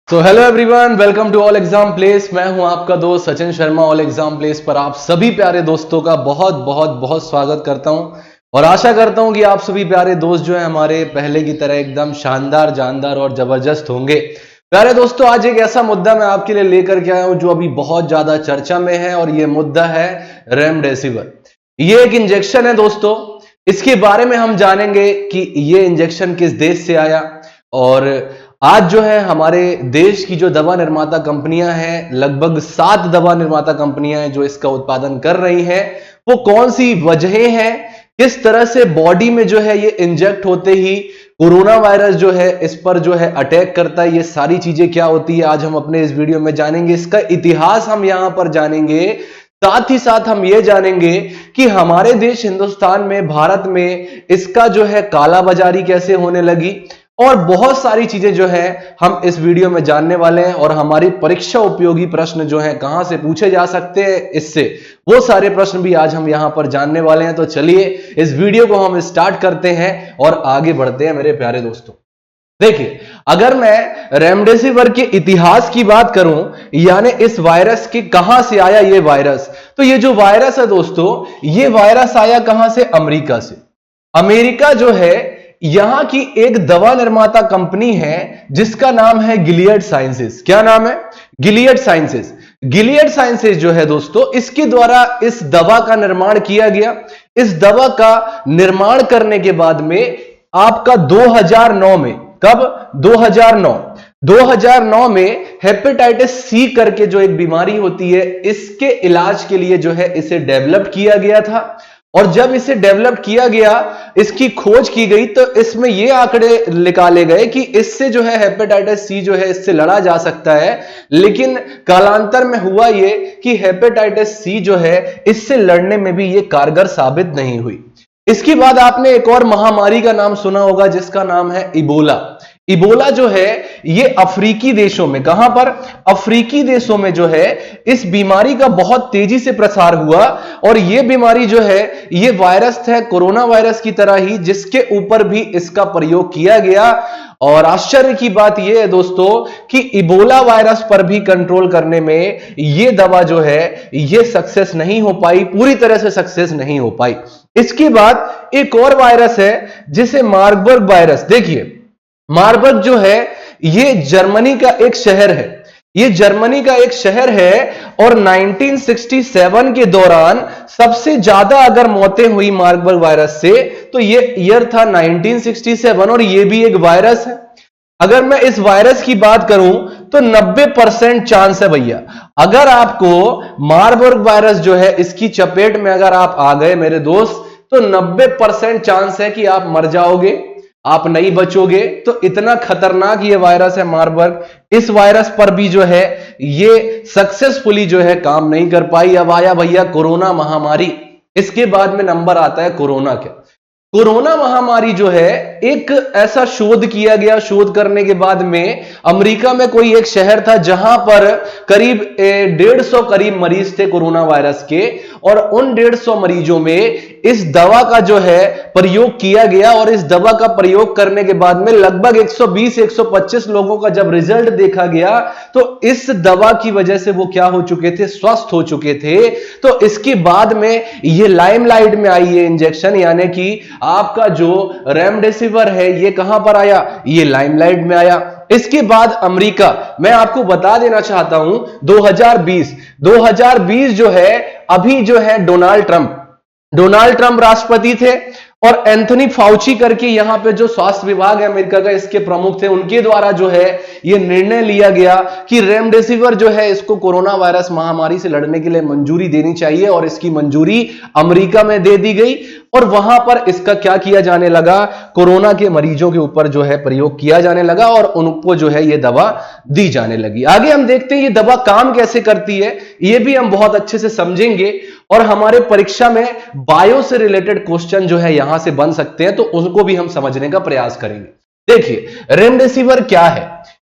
तो hello everyone, welcome to all exam place. मैं हूं आपका दोस्त Sachin Sharma. All exam place पर आप सभी प्यारे दोस्तों का बहुत बहुत बहुत स्वागत करता हूं और आशा करता हूं कि आप सभी प्यारे दोस्त जो है हमारे पहले की तरह एकदम शानदार, जानदार और जबरदस्त होंगे। प्यारे दोस्तों, आज एक ऐसा मुद्दा मैं आपके लिए लेकर के आया हूं जो अभी बहुत ज्यादा चर्चा में है और ये मुद्दा है रेमडेसिविर। ये एक इंजेक्शन है दोस्तों। इसके बारे में हम जानेंगे कि ये इंजेक्शन किस देश से आया और आज जो है हमारे देश की जो दवा निर्माता कंपनियां हैं, लगभग 7 दवा निर्माता कंपनियां हैं जो इसका उत्पादन कर रही हैं। वो कौन सी वजहें हैं, किस तरह से बॉडी में जो है ये इंजेक्ट होते ही कोरोना वायरस जो है इस पर जो है अटैक करता है, ये सारी चीजें क्या होती है आज हम अपने इस वीडियो में जानेंगे। इसका इतिहास हम यहां पर जानेंगे। साथ ही साथ हम ये जानेंगे कि हमारे देश हिंदुस्तान में, भारत में इसका जो है कालाबाजारी कैसे होने लगी और बहुत सारी चीजें जो है हम इस वीडियो में जानने वाले हैं। और हमारी परीक्षा उपयोगी प्रश्न जो है कहां से पूछे जा सकते हैं इससे, वो सारे प्रश्न भी आज हम यहां पर जानने वाले हैं। तो चलिए इस वीडियो को हम स्टार्ट करते हैं और आगे बढ़ते हैं मेरे प्यारे दोस्तों। देखिए, अगर मैं रेमडेसिविर के इतिहास की बात करूं, यानी इस वायरस के कहां से आया ये वायरस, तो ये जो वायरस है दोस्तों, ये वायरस आया कहां से? अमेरिका से। अमेरिका जो है, यहां की एक दवा निर्माता कंपनी है जिसका नाम है गिलियड साइंसेस। क्या नाम है? Gilead sciences. गिलियड साइंसेस जो है दोस्तों, इसके द्वारा इस दवा का निर्माण किया गया। इस दवा का निर्माण करने के बाद में आपका 2009 में, कब? 2009 में हेपेटाइटिस सी करके जो एक बीमारी होती है, इसके इलाज के लिए जो है इसे डेवलप किया गया था। और जब इसे डेवलप किया गया, इसकी खोज की गई, तो इसमें ये आंकड़े निकाले गए कि इससे जो है हेपेटाइटिस सी जो है इससे लड़ा जा सकता है। लेकिन कालांतर में हुआ ये कि हेपेटाइटिस सी जो है इससे लड़ने में भी ये कारगर साबित नहीं हुई। इसके बाद आपने एक और महामारी का नाम सुना होगा जिसका नाम है इबोला। इबोला जो है ये अफ्रीकी देशों में, कहां पर? अफ्रीकी देशों में जो है इस बीमारी का बहुत तेजी से प्रसार हुआ। और ये बीमारी जो है ये वायरस है कोरोना वायरस की तरह ही, जिसके ऊपर भी इसका प्रयोग किया गया। और आश्चर्य की बात यह है दोस्तों कि इबोला वायरस पर भी कंट्रोल करने में ये दवा जो है ये सक्सेस नहीं हो पाई, पूरी तरह से सक्सेस नहीं हो पाई। इसके बाद एक और वायरस है जिसे मार्बर्ग वायरस। देखिए, मार्बर्ग जो है ये जर्मनी का एक शहर है। ये जर्मनी का एक शहर है और 1967 के दौरान सबसे ज्यादा अगर मौतें हुई मार्बर्ग वायरस से, तो ये ईयर था 1967 और ये भी एक वायरस है। अगर मैं इस वायरस की बात करूं तो 90% चांस है भैया, अगर आपको मार्बर्ग वायरस जो है इसकी चपेट में अगर आप आ गए मेरे दोस्त, तो 90% चांस है कि आप मर जाओगे, आप नहीं बचोगे। तो इतना खतरनाक ये वायरस है मार्बर्ग। इस वायरस पर भी जो है ये सक्सेसफुली जो है काम नहीं कर पाई। अब आया भैया कोरोना महामारी। इसके बाद में नंबर आता है कोरोना के। कोरोना महामारी जो है एक ऐसा शोध किया गया, शोध करने के बाद में अमेरिका में कोई एक शहर था जहां पर करीब 150 करीब मरीज थे कोरोना वायरस के। और उन 150 मरीजों में इस दवा का जो है प्रयोग किया गया। और इस दवा का प्रयोग करने के बाद में लगभग 120-125 लोगों का जब रिजल्ट देखा गया, तो इस दवा की वजह से वो क्या हो चुके थे? स्वस्थ हो चुके थे। तो इसके बाद में ये लाइमलाइट में आई ये इंजेक्शन, यानी कि आपका जो रेमडेसिविर है ये कहां पर आया? ये लाइमलाइट में आया। इसके बाद अमेरिका, मैं आपको बता देना चाहता हूं 2020 जो है, अभी जो है डोनाल्ड ट्रंप राष्ट्रपति थे और एंथनी फाउची करके यहां पे जो स्वास्थ्य विभाग है अमेरिका का, इसके प्रमुख थे। उनके द्वारा जो है ये निर्णय लिया गया कि रेमडेसिविर जो है इसको कोरोना वायरस महामारी से लड़ने के लिए मंजूरी देनी चाहिए। और इसकी मंजूरी अमेरिका में दे दी गई और वहां पर इसका क्या किया जाने लगा? कोरोना के मरीजों के ऊपर जो है प्रयोग किया जाने लगा और उनको जो है ये दवा दी जाने लगी। आगे हम देखते हैं ये दवा काम कैसे करती है, ये भी हम बहुत अच्छे से समझेंगे। और हमारे परीक्षा में बायो से रिलेटेड क्वेश्चन जो है यहां से बन सकते हैं, तो उनको भी हम समझने का प्रयास करेंगे। देखिए, रेमडेसिविर क्या है?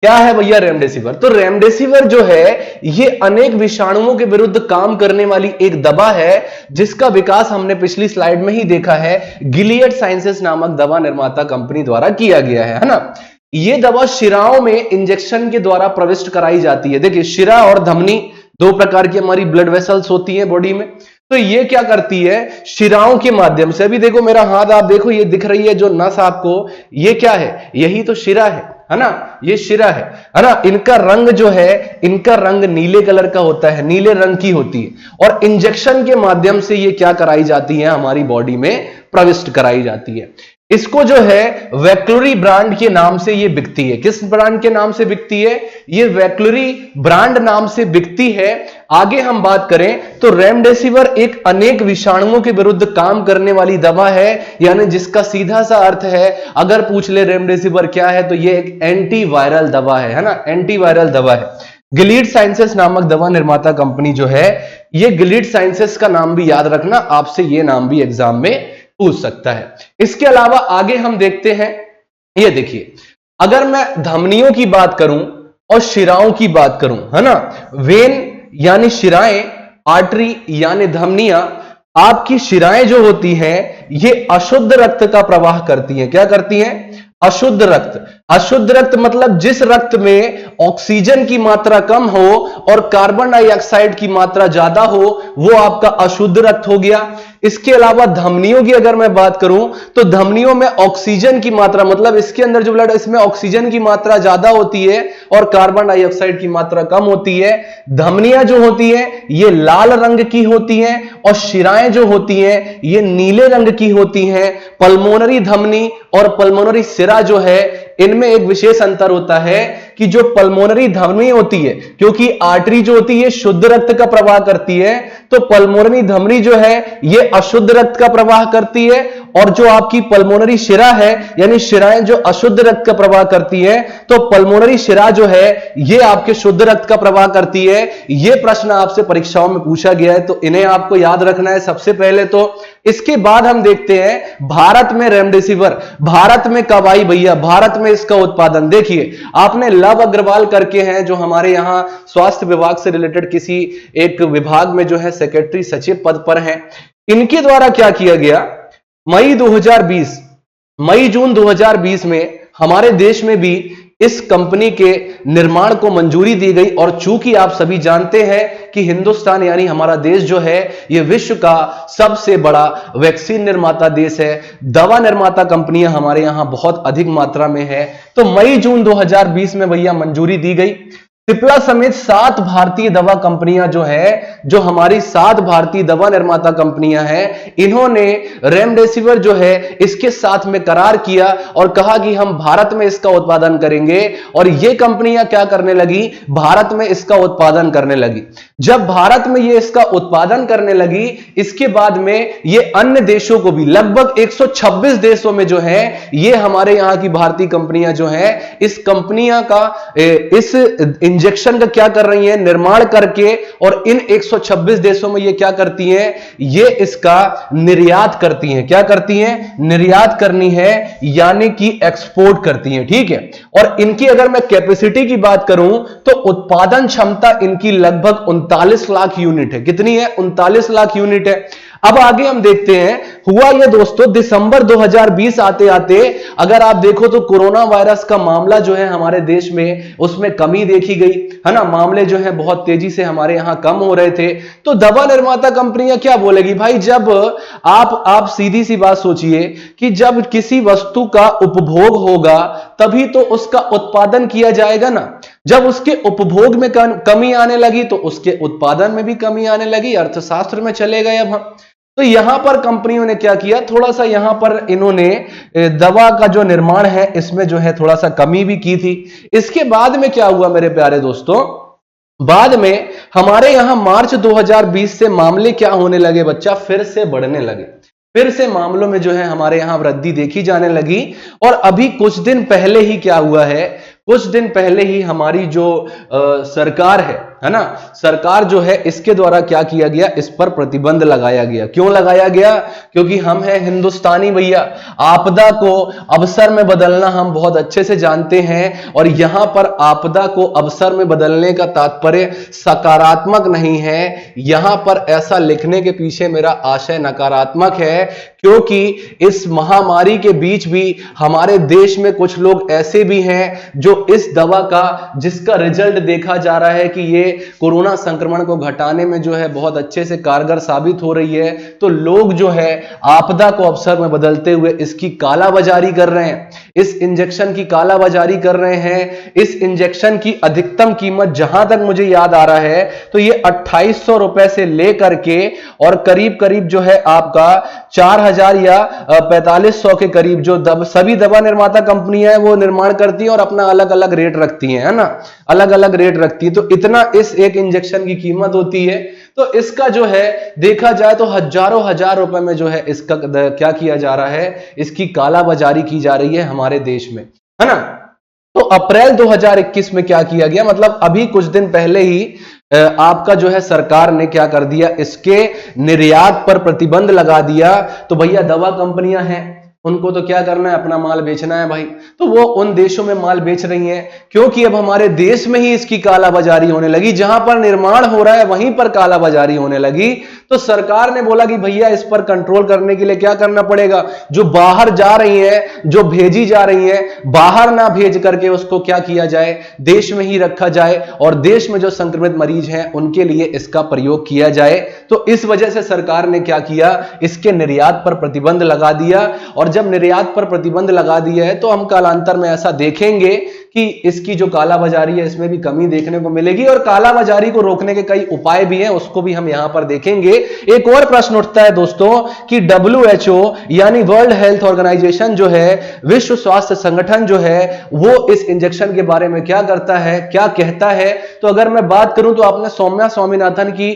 क्या है भैया रेमडेसिविर? तो रेमडेसिविर जो है ये अनेक विषाणुओं के विरुद्ध काम करने वाली एक दवा है जिसका विकास हमने पिछली स्लाइड में ही देखा है, गिलियड साइंसेस नामक दवा निर्माता कंपनी द्वारा किया गया है ना। ये दवा शिराओं में इंजेक्शन के द्वारा प्रविष्ट कराई जाती है। देखिए, शिरा और धमनी दो प्रकार की हमारी ब्लड वेसल्स होती हैं बॉडी में। तो ये क्या करती है, शिराओं के माध्यम से, अभी देखो मेरा हाथ आप देखो, ये दिख रही है जो नस आपको, ये क्या है, यही तो शिरा है ना, ये शिरा है ना। इनका रंग जो है, इनका रंग नीले कलर का होता है, नीले रंग की होती है, और इंजेक्शन के माध्यम से ये क्या कराई जाती है, हमारी बॉडी में प्रविष्ट कराई जाती है। इसको जो है वैक्लोरी ब्रांड के नाम से ये बिकती है। किस ब्रांड के नाम से बिकती है, ये वैक्लोरी ब्रांड नाम से बिकती है। आगे हम बात करें तो रेमडेसिविर एक अनेक विषाणुओं के विरुद्ध काम करने वाली दवा है, यानी जिसका सीधा सा अर्थ है, अगर पूछ ले रेमडेसिविर क्या है, तो ये एक एंटीवायरल दवा है ना, एंटीवायरल दवा है। गिलीड साइंसेस नामक दवा निर्माता कंपनी जो है, ये गिलीड साइंसेस का नाम भी याद रखना, आपसे ये नाम भी एग्जाम में पूछ सकता है। इसके अलावा आगे हम देखते हैं, ये देखिए, अगर मैं धमनियों की बात करूं और शिराओं की बात करूं, है ना, वेन यानी शिराएं, आर्टरी यानी धमनियां, आपकी शिराएं जो होती हैं ये अशुद्ध रक्त का प्रवाह करती हैं। क्या करती हैं, अशुद्ध रक्त। अशुद्ध रक्त मतलब जिस रक्त में ऑक्सीजन की मात्रा कम हो और कार्बन डाइऑक्साइड की मात्रा ज्यादा हो, वो आपका अशुद्ध रक्त हो गया। इसके अलावा धमनियों की अगर मैं बात करूं तो धमनियों में ऑक्सीजन की मात्रा, मतलब इसके अंदर जो ब्लड, इसमें ऑक्सीजन की मात्रा ज्यादा होती है और कार्बन डाइऑक्साइड की मात्रा कम होती है। धमनियां जो होती है ये लाल रंग की होती हैं और शिराएं जो होती हैं ये नीले रंग की होती हैं। पल्मोनरी धमनी और पल्मोनरी शिरा जो है, इनमें एक विशेष अंतर होता है कि जो पल्मोनरी धमनी होती है, क्योंकि आर्टरी जो होती है शुद्ध रक्त का प्रवाह करती है, तो पल्मोनरी धमनी जो है ये अशुद्ध रक्त का प्रवाह करती है, और जो आपकी पल्मोनरी शिरा है, यानी शिराएं जो अशुद्ध रक्त का प्रवाह करती है, तो पल्मोनरी शिरा जो है ये आपके शुद्ध रक्त का प्रवाह करती है। ये प्रश्न आपसे परीक्षाओं में पूछा गया है, तो इन्हें आपको याद रखना है सबसे पहले तो। इसके बाद हम देखते हैं भारत में रेमडेसिविर भारत में कब आई भैया, भारत में इसका उत्पादन। देखिए, आपने लव अग्रवाल करके हैं जो हमारे यहां स्वास्थ्य विभाग से रिलेटेड किसी एक विभाग में जो है सेक्रेटरी सचिव पद पर हैं, इनके द्वारा क्या किया गया, मई जून 2020 में हमारे देश में भी इस कंपनी के निर्माण को मंजूरी दी गई। और चूंकि आप सभी जानते हैं कि हिंदुस्तान यानी हमारा देश जो है ये विश्व का सबसे बड़ा वैक्सीन निर्माता देश है, दवा निर्माता कंपनियां हमारे यहां बहुत अधिक मात्रा में है, तो मई जून 2020 में भैया मंजूरी दी गई। सिप्ला समेत 7 भारतीय दवा कंपनियां जो है, जो हमारी 7 भारतीय दवा निर्माता कंपनियां हैं, इन्होंने रेमडेसिविर जो है इसके साथ में करार किया और कहा कि हम भारत में इसका उत्पादन करेंगे। और ये कंपनियां क्या करने लगी, भारत में इसका उत्पादन करने लगी। जब भारत में ये इसका उत्पादन करने लगी, इसके बाद में ये अन्य देशों को भी, लगभग 126 देशों में जो है ये हमारे यहां की भारतीय कंपनियां जो है, इस कंपनियां का इस इंजेक्शन का क्या कर रही हैं, निर्माण करके, और इन 126 देशों में ये क्या करती हैं, ये इसका निर्यात करती हैं। क्या करती हैं, निर्यात करनी है, यानी कि एक्सपोर्ट करती हैं। ठीक है, और इनकी अगर मैं कैपेसिटी की बात करूं तो उत्पादन क्षमता इनकी लगभग 39 लाख यूनिट है। कितनी है, 39 लाख यूनिट है। अब आगे हम देखते हैं, हुआ यह दोस्तों, दिसंबर 2020 आते आते अगर आप देखो तो कोरोना वायरस का मामला जो है हमारे देश में, उसमें कमी देखी गई, है ना, मामले जो है बहुत तेजी से हमारे यहां कम हो रहे थे। तो दवा निर्माता कंपनियां क्या बोलेगी भाई, जब आप सीधी सी बात सोचिए कि जब किसी वस्तु का उपभोग होगा तभी तो उसका उत्पादन किया जाएगा ना। जब उसके उपभोग में कमी आने लगी तो उसके उत्पादन में भी कमी आने लगी। अर्थशास्त्र में चले गए अब हम। तो यहां पर कंपनियों ने क्या किया, थोड़ा सा यहां पर इन्होंने दवा का जो निर्माण है इसमें जो है थोड़ा सा कमी भी की थी। इसके बाद में क्या हुआ मेरे प्यारे दोस्तों, बाद में हमारे यहां मार्च 2020 से मामले क्या होने लगे बच्चा, फिर से बढ़ने लगे। फिर से मामलों में जो है हमारे यहां वृद्धि देखी जाने लगी। और अभी कुछ दिन पहले ही क्या हुआ है, कुछ दिन पहले ही हमारी जो सरकार है है ना, सरकार जो है इसके द्वारा क्या किया गया, इस पर प्रतिबंध लगाया गया। क्यों लगाया गया? क्योंकि हम हैं हिंदुस्तानी भैया, आपदा को अवसर में बदलना हम बहुत अच्छे से जानते हैं। और यहां पर आपदा को अवसर में बदलने का तात्पर्य सकारात्मक नहीं है, यहां पर ऐसा लिखने के पीछे मेरा आशय नकारात्मक है, क्योंकि इस महामारी के बीच भी हमारे देश में कुछ लोग ऐसे भी हैं जो इस दवा का, जिसका रिजल्ट देखा जा रहा है कि ये कोरोना संक्रमण को घटाने में जो है बहुत अच्छे से कारगर साबित हो रही है, तो लोग जो है आपदा को अवसर में बदलते हुए इसकी कालाबाजारी कर रहे हैं, इस इंजेक्शन की कालाबाजारी कर रहे हैं। इस इंजेक्शन की अधिकतम कीमत जहां तक मुझे याद आ रहा है तो ये 2800 रुपए से लेकर के और करीब करीब जो है आपका 4000 या 4500 के करीब जो सभी दवा निर्माता कंपनियां हैं वो निर्माण करती हैं और अपना अलग अलग रेट रखती हैं, है ना, अलग अलग रेट रखती है। तो इतना इस एक इंजेक्शन की कीमत होती है। तो इसका जो है देखा जाए तो हजारों हजार रुपए में जो है इसका क्या किया जा रहा है, इसकी कालाबाजारी की जा रही है हमारे देश में, है ना। तो अप्रैल 2021 में क्या किया गया, मतलब अभी कुछ दिन पहले ही आपका जो है सरकार ने क्या कर दिया, इसके निर्यात पर प्रतिबंध लगा दिया। तो भैया दवा कंपनियां हैं, उनको तो क्या करना है, अपना माल बेचना है भाई, तो वो उन देशों में माल बेच रही हैं, क्योंकि अब हमारे देश में ही इसकी कालाबाजारी होने लगी, जहां पर निर्माण हो रहा है वहीं पर कालाबाजारी होने लगी। तो सरकार ने बोला कि भैया इस पर कंट्रोल करने के लिए क्या करना पड़ेगा, जो बाहर जा रही है, जो भेजी जा रही है, बाहर ना भेज करके उसको क्या किया जाए, देश में ही रखा जाए और देश में जो संक्रमित मरीज हैं उनके लिए इसका प्रयोग किया जाए। तो इस वजह से सरकार ने क्या किया, इसके निर्यात पर प्रतिबंध लगा दिया। और जब निर्यात पर प्रतिबंध लगा दिया है तो हम कालांतर में ऐसा देखेंगे कि इसकी जो कालाबाजारी है इसमें भी कमी देखने को मिलेगी और कालाबाजारी को रोकने के कई उपाय भी हैं, उसको भी हम यहां पर देखेंगे। एक और प्रश्न उठता है दोस्तों कि WHO यानी वर्ल्ड हेल्थ ऑर्गेनाइजेशन जो है, विश्व स्वास्थ्य संगठन जो है, वो इस इंजेक्शन के बारे में क्या करता है, क्या कहता है। तो अगर मैं बात करूं तो आपने सौम्या स्वामीनाथन की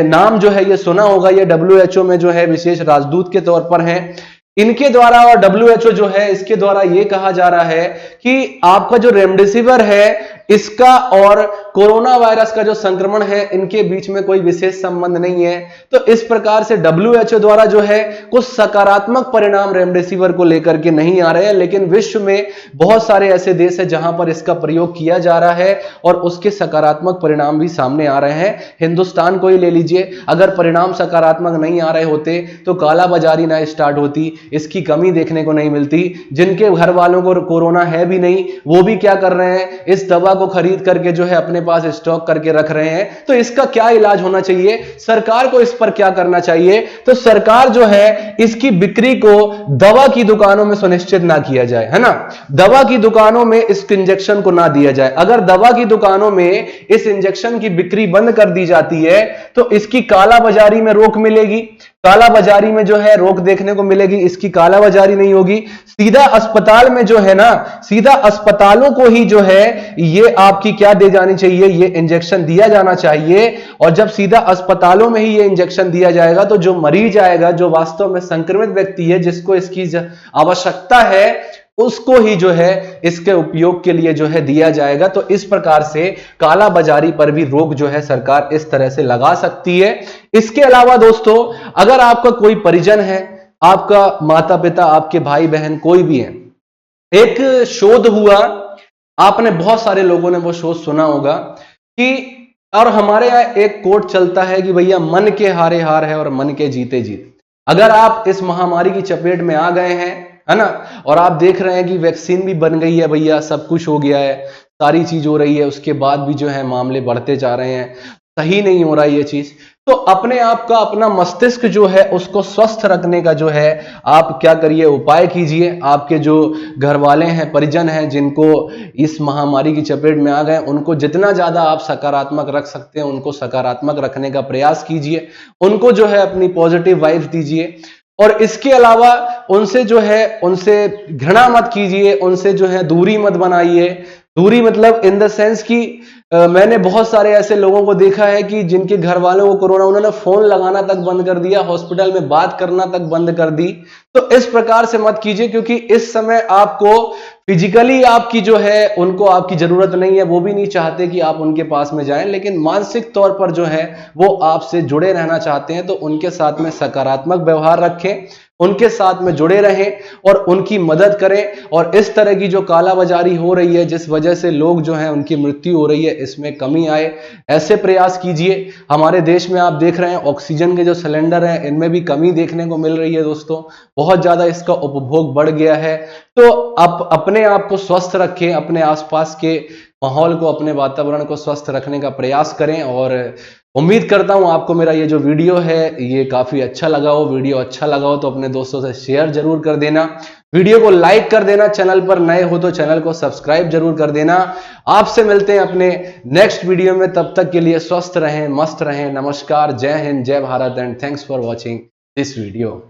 नाम जो है ये सुना होगा, ये WHO में जो है विशेष राजदूत के तौर पर हैं। इनके द्वारा और WHO जो है इसके द्वारा यह कहा जा रहा है कि आपका जो रेमडेसिविर है इसका और कोरोना वायरस का जो संक्रमण है इनके बीच में कोई विशेष संबंध नहीं है। तो इस प्रकार से WHO द्वारा जो है कुछ सकारात्मक परिणाम रेमडेसिविर को लेकर के नहीं आ रहे हैं, लेकिन विश्व में बहुत सारे ऐसे देश हैं जहां पर इसका प्रयोग किया जा रहा है और उसके सकारात्मक परिणाम भी सामने आ रहे हैं। हिंदुस्तान को ही ले लीजिए, अगर परिणाम सकारात्मक नहीं आ रहे होते तो कालाबाजारी ना स्टार्ट होती, इसकी कमी देखने को नहीं मिलती। जिनके घर वालों को कोरोना है भी नहीं, वो भी क्या कर रहे हैं, इस दवा को खरीद करके जो है अपने पास स्टॉक करके रख रहे हैं। तो इसका क्या इलाज होना चाहिए, सरकार को इस पर क्या करना चाहिए, तो सरकार जो है इसकी बिक्री को दवा की दुकानों में सुनिश्चित ना किया जाए, है ना, दवा की दुकानों में इस इंजेक्शन को ना दिया जाए। अगर दवा की दुकानों में इस इंजेक्शन की बिक्री बंद कर दी जाती है तो इसकी कालाबाजारी में रोक मिलेगी, कालाबाजारी में जो है रोक देखने को मिलेगी, इसकी कालाबाजारी नहीं होगी। सीधा अस्पताल में जो है ना, सीधा अस्पतालों को ही जो है ये आपकी क्या दे जानी चाहिए, ये इंजेक्शन दिया जाना चाहिए। और जब सीधा अस्पतालों में ही ये इंजेक्शन दिया जाएगा तो जो मरीज आएगा, जो वास्तव में संक्रमित व्यक्ति है, जिसको इसकी आवश्यकता है, उसको ही जो है इसके उपयोग के लिए जो है दिया जाएगा। तो इस प्रकार से कालाबाजारी पर भी रोक जो है सरकार इस तरह से लगा सकती है। इसके अलावा दोस्तों, अगर आपका कोई परिजन है, आपका माता पिता, आपके भाई बहन कोई भी है, एक शोध हुआ, आपने बहुत सारे लोगों ने वो शोध सुना होगा कि, और हमारे यहाँ एक कोट चलता है कि भैया मन के हारे हार है और मन के जीते जीत। अगर आप इस महामारी की चपेट में आ गए हैं, है ना, और आप देख रहे हैं कि वैक्सीन भी बन गई है भैया, सब कुछ हो गया है, सारी चीज हो रही है, उसके बाद भी जो है मामले बढ़ते जा रहे हैं, सही नहीं हो रहा है ये चीज, तो अपने आप का, अपना मस्तिष्क जो है उसको स्वस्थ रखने का जो है आप क्या करिए, उपाय कीजिए। आपके जो घर वाले हैं, परिजन हैं, जिनको इस महामारी की चपेट में आ गए, उनको जितना ज्यादा आप सकारात्मक रख सकते हैं उनको सकारात्मक रखने का प्रयास कीजिए, उनको जो है अपनी पॉजिटिव वाइब्स दीजिए। और इसके अलावा उनसे जो है, उनसे घृणा मत कीजिए, उनसे जो है दूरी मत बनाइए। दूरी मतलब इन द सेंस कि मैंने बहुत सारे ऐसे लोगों को देखा है कि जिनके घर वालों को कोरोना, उन्होंने फोन लगाना तक बंद कर दिया, हॉस्पिटल में बात करना तक बंद कर दी। तो इस प्रकार से मत कीजिए, क्योंकि इस समय आपको फिजिकली आपकी जो है उनको आपकी जरूरत नहीं है, वो भी नहीं चाहते कि आप उनके पास में जाएं, लेकिन मानसिक तौर पर जो है वो आपसे जुड़े रहना चाहते हैं। तो उनके साथ में सकारात्मक व्यवहार रखें, उनके साथ में जुड़े रहें और उनकी मदद करें। और इस तरह की जो कालाबाजारी हो रही है, जिस वजह से लोग जो हैं उनकी मृत्यु हो रही है, इसमें कमी आए, ऐसे प्रयास कीजिए। हमारे देश में आप देख रहे हैं ऑक्सीजन के जो सिलेंडर हैं इनमें भी कमी देखने को मिल रही है दोस्तों, बहुत ज्यादा इसका उपभोग बढ़ गया है। तो आप अपने आप को स्वस्थ रखें, अपने आसपास के माहौल को, अपने वातावरण को स्वस्थ रखने का प्रयास करें। और उम्मीद करता हूं आपको मेरा ये जो वीडियो है ये काफी अच्छा लगा हो। वीडियो अच्छा लगा हो तो अपने दोस्तों से शेयर जरूर कर देना, वीडियो को लाइक कर देना, चैनल पर नए हो तो चैनल को सब्सक्राइब जरूर कर देना। आपसे मिलते हैं अपने नेक्स्ट वीडियो में, तब तक के लिए स्वस्थ रहें, मस्त रहें। नमस्कार, जय हिंद, जय Bharat and thanks for watching this video.